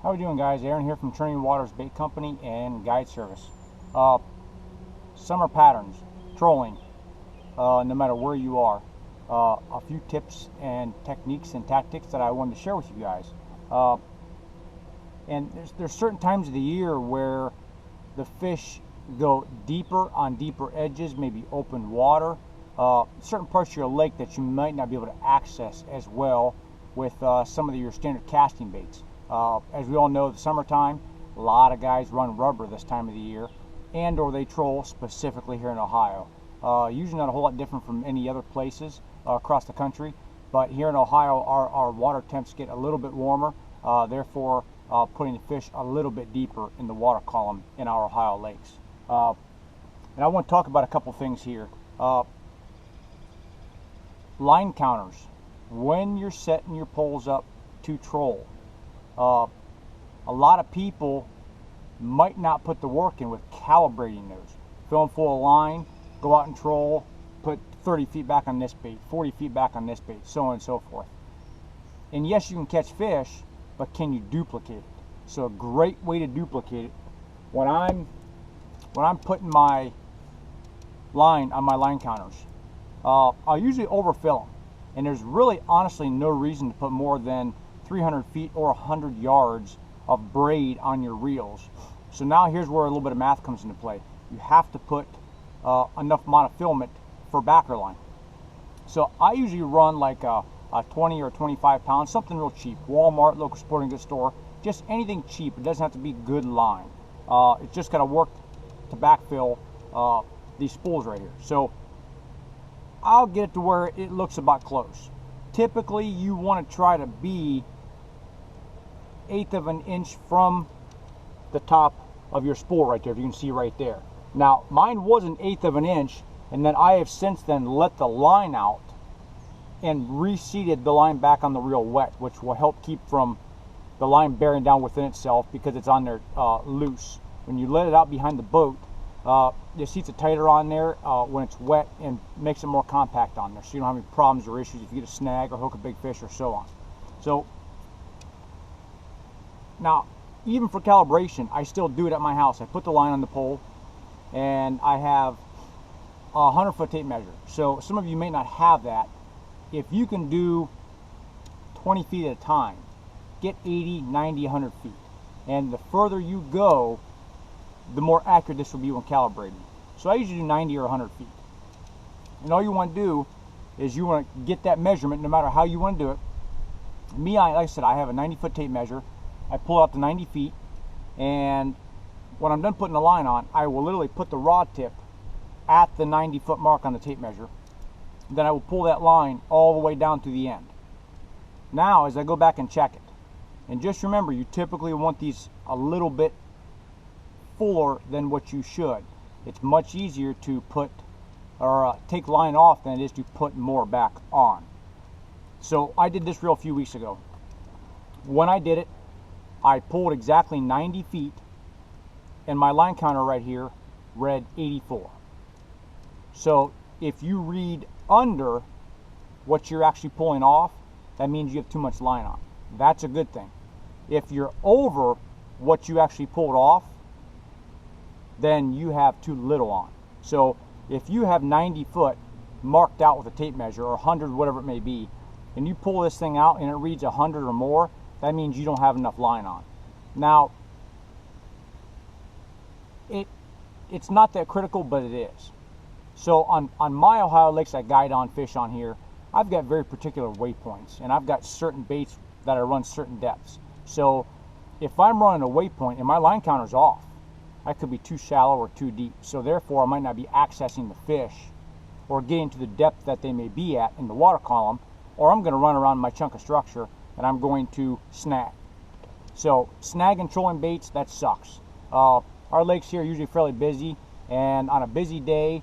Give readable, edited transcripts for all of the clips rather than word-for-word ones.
How we doing, guys? Aaron here from Trinity Waters Bait Company and Guide Service. Summer patterns, trolling, no matter where you are. A few tips and techniques and tactics that I wanted to share with you guys. And there's certain times of the year where the fish go deeper on deeper edges, maybe open water. Certain parts of your lake that you might not be able to access as well with some of your standard casting baits. As we all know, the summertime, a lot of guys run rubber this time of the year, and or they troll, specifically here in Ohio. Usually not a whole lot different from any other places across the country, but here in Ohio our water temps get a little bit warmer, therefore putting the fish a little bit deeper in the water column in our Ohio lakes. And I want to talk about a couple things here. Line counters. When you're setting your poles up to troll, a lot of people might not put the work in with calibrating those. Fill them full of line, go out and troll, put 30 feet back on this bait, 40 feet back on this bait, so on and so forth. And yes, you can catch fish, but can you duplicate it? So a great way to duplicate it, when I'm putting my line on my line counters, I'll usually overfill them. And there's really honestly no reason to put more than 300 feet or 100 yards of braid on your reels. So now here's where a little bit of math comes into play. You have to put enough monofilament for backer line. So I usually run like a 20 or 25 pounds, something real cheap. Walmart, local sporting goods store, just anything cheap. It doesn't have to be good line. It's just got to work to backfill these spools right here. So I'll get it to where it looks about close. Typically you want to try to be 1/8 of an inch from the top of your spool right there, if you can see right there. Now mine was 1/8 of an inch, and then I have since then let the line out and reseated the line back on the reel wet, which will help keep from the line bearing down within itself because it's on there loose. When you let it out behind the boat, the seats are tighter on there when it's wet and makes it more compact on there, so you don't have any problems or issues if you get a snag or hook a big fish or so on. So now, even for calibration, I still do it at my house. I put the line on the pole, and I have a 100-foot tape measure. So some of you may not have that. If you can do 20 feet at a time, get 80, 90, 100 feet. And the further you go, the more accurate this will be when calibrating. So I usually do 90 or 100 feet. And all you want to do is you want to get that measurement no matter how you want to do it. Me, like I said, I have a 90-foot tape measure. I pull out the 90 feet, and when I'm done putting the line on, I will literally put the rod tip at the 90-foot mark on the tape measure. Then I will pull that line all the way down to the end. Now, as I go back and check it, and just remember, you typically want these a little bit fuller than what you should. It's much easier to put or take line off than it is to put more back on. So I did this reel a few weeks ago. When I did it, I pulled exactly 90 feet, and my line counter right here read 84. So if you read under what you're actually pulling off, that means you have too much line on. That's a good thing. If you're over what you actually pulled off, then you have too little on. So if you have 90 foot marked out with a tape measure, or 100, whatever it may be, and you pull this thing out and it reads 100 or more, that means you don't have enough line on. Now, it's not that critical, but it is. So on my Ohio lakes I guide on, fish on here, I've got very particular waypoints, and I've got certain baits that I run certain depths. So if I'm running a waypoint and my line counter's off, I could be too shallow or too deep. So therefore I might not be accessing the fish or getting to the depth that they may be at in the water column, or I'm going to run around my chunk of structure and I'm going to snag. So snag and trolling baits, that sucks. Our lakes here are usually fairly busy, and on a busy day,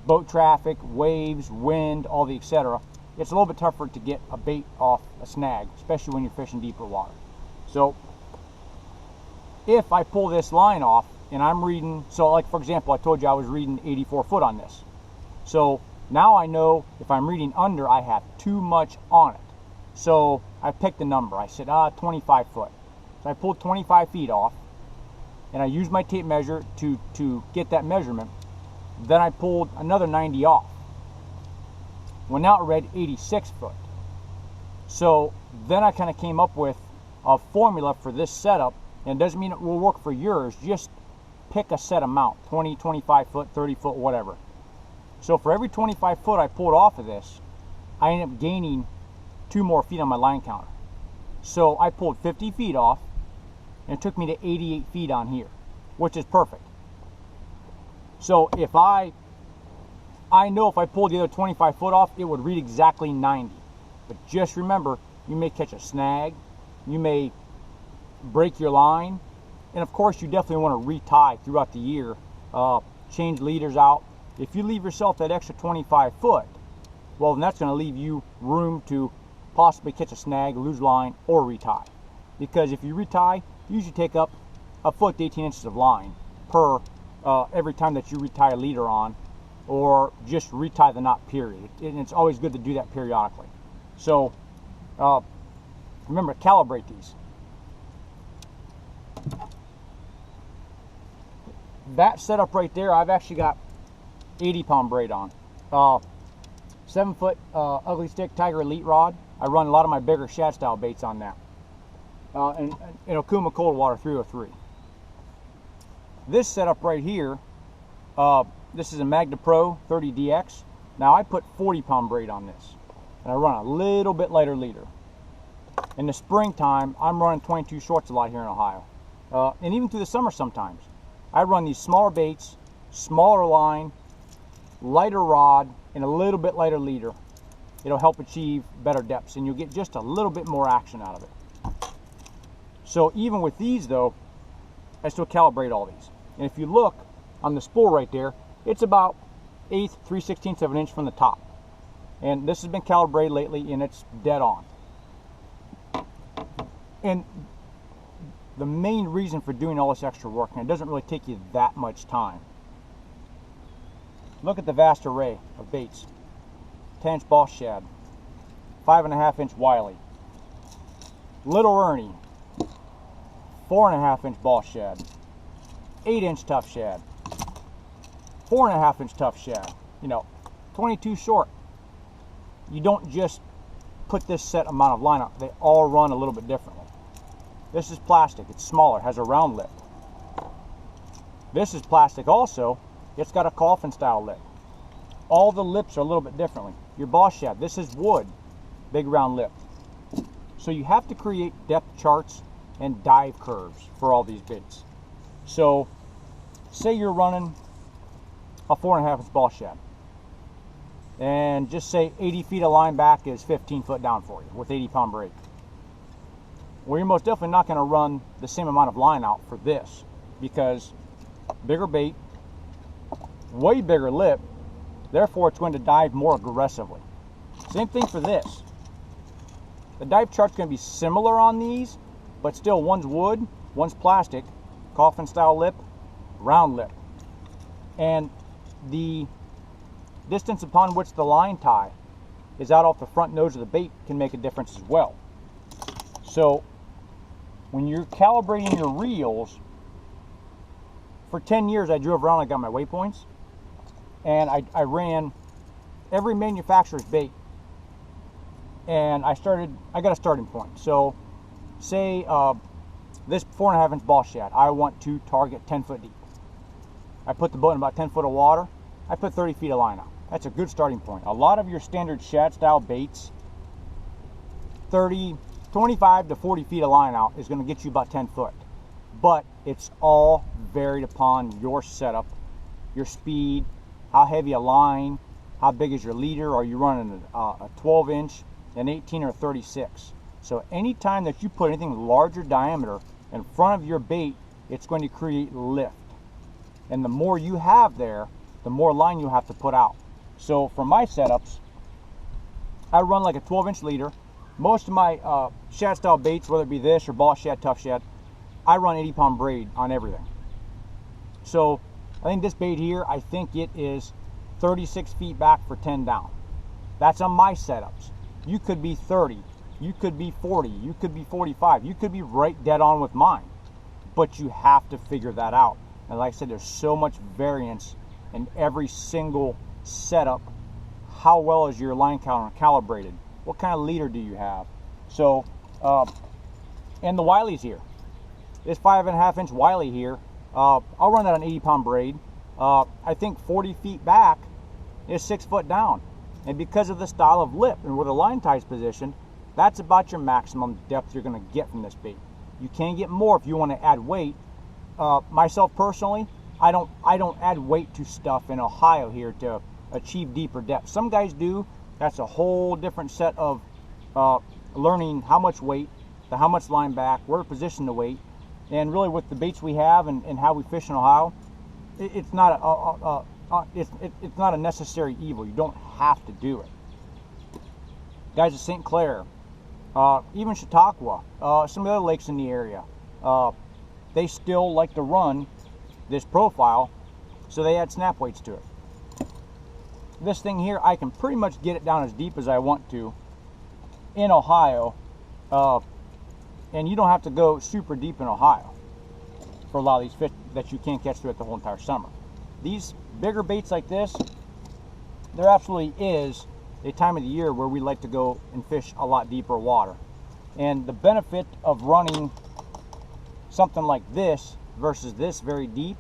boat traffic, waves, wind, all the etc., it's a little bit tougher to get a bait off a snag, especially when you're fishing deeper water. So if I pull this line off and I'm reading, so like for example, I told you I was reading 84 foot on this. So now I know if I'm reading under, I have too much on it. So I picked a number. I said, 25 foot. So I pulled 25 feet off, and I used my tape measure to get that measurement. Then I pulled another 90 off. Well, now it read 86 foot. So then I kind of came up with a formula for this setup, and it doesn't mean it will work for yours. Just pick a set amount, 20, 25 foot, 30 foot, whatever. So for every 25 foot I pulled off of this, I ended up gaining 2 more feet on my line counter. So I pulled 50 feet off, and it took me to 88 feet on here, which is perfect. So if I know if I pulled the other 25 foot off, it would read exactly 90. But just remember, you may catch a snag, you may break your line, and of course you definitely want to retie throughout the year, change leaders out. If you leave yourself that extra 25 foot, well, then that's going to leave you room to possibly catch a snag, lose line, or retie. Because if you retie, you usually take up a foot to 18 inches of line per every time that you retie a leader on, or just retie the knot, period. And it's always good to do that periodically. So remember to calibrate these. That setup right there, I've actually got 80-pound braid on. 7-foot ugly stick Tiger Elite rod. I run a lot of my bigger shad style baits on that. And Okuma Cold Water 303. This setup right here, this is a Magna Pro 30DX. Now I put 40-pound braid on this, and I run a little bit lighter leader. In the springtime, I'm running 22 shorts a lot here in Ohio, and even through the summer sometimes. I run these smaller baits, smaller line, lighter rod, and a little bit lighter leader. It'll help achieve better depths, and you'll get just a little bit more action out of it. So even with these though, I still calibrate all these. And if you look on the spool right there, it's about 1/8, 3/16 of an inch from the top. And this has been calibrated lately, and it's dead on. And the main reason for doing all this extra work, and it doesn't really take you that much time. Look at the vast array of baits. 10-inch Boss Shad, 5.5-inch Wiley, Little Ernie, 4.5-inch Boss Shad, 8-inch Tough Shad, 4.5-inch Tough Shad, 22 short. You don't just put this set amount of line up. They all run a little bit differently. This is plastic. It's smaller, has a round lip. This is plastic also. It's got a coffin style lip. All the lips are a little bit differently. Your Boss Shad, this is wood, big round lip. So you have to create depth charts and dive curves for all these baits. So say you're running a 4.5-inch Boss Shad, and just say 80 feet of line back is 15 foot down for you with 80-pound braid. Well, you're most definitely not going to run the same amount of line out for this, because bigger bait, way bigger lip, therefore it's going to dive more aggressively. Same thing for this. The dive chart's going to be similar on these, but still one's wood, one's plastic, coffin style lip, round lip. And the distance upon which the line tie is out off the front nose of the bait can make a difference as well. So when you're calibrating your reels, for 10 years I drove around, I got my waypoints, and I ran every manufacturer's bait, and I got a starting point. So say this 4.5-inch Boss Shad, I want to target 10 foot deep. I put the boat in about 10 foot of water. I put 30 feet of line out. That's a good starting point. A lot of your standard shad style baits, 25 to 40 feet of line out is going to get you about 10 foot. But it's all varied upon your setup, your speed, how heavy a line, how big is your leader. Are you running a 12-inch, an 18, or 36? So anytime that you put anything larger diameter in front of your bait, it's going to create lift. And the more you have there, the more line you have to put out. So for my setups, I run like a 12-inch leader. Most of my shad style baits, whether it be this or Boss Shad, Tough Shad, I run 80-pound braid on everything. So I think this bait here, I think it is 36 feet back for 10 down. That's on my setups. You could be 30, You could be 40, you could be 45, you could be right dead on with mine. But you have to figure that out. And like I said, there's so much variance in every single setup. How well is your line counter calibrated? What kind of leader do you have? So, and the Wiley's here. This 5.5 inch Wiley here, I'll run that on 80 pound braid. I think 40 feet back is 6 foot down. And because of the style of lip and where the line tie is positioned, that's about your maximum depth you're going to get from this bait. You can get more if you want to add weight. Myself personally, I don't add weight to stuff in Ohio here to achieve deeper depth. Some guys do. That's a whole different set of learning how much weight, how much line back, where to position the weight, and really with the baits we have and how we fish in Ohio, it's not it's not a necessary evil. You don't have to do it. Guys at St. Clair, even Chautauqua, some of the other lakes in the area, they still like to run this profile, so they add snap weights to it. This thing here, I can pretty much get it down as deep as I want to in Ohio, and you don't have to go super deep in Ohio for a lot of these fish that you can't catch throughout the whole entire summer. These bigger baits like this, there absolutely is a time of the year where we like to go and fish a lot deeper water. And the benefit of running something like this versus this very deep,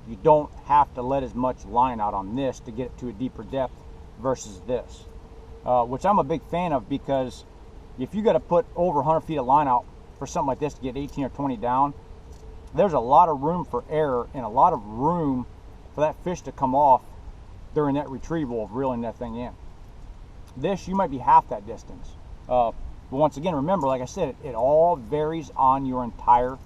you don't have to let as much line out on this to get it to a deeper depth versus this, which I'm a big fan of, because if you got to put over 100 feet of line out for something like this to get 18 or 20 down, there's a lot of room for error and a lot of room for that fish to come off during that retrieval of reeling that thing in. This, you might be half that distance. But once again, remember, like I said, it all varies on your entire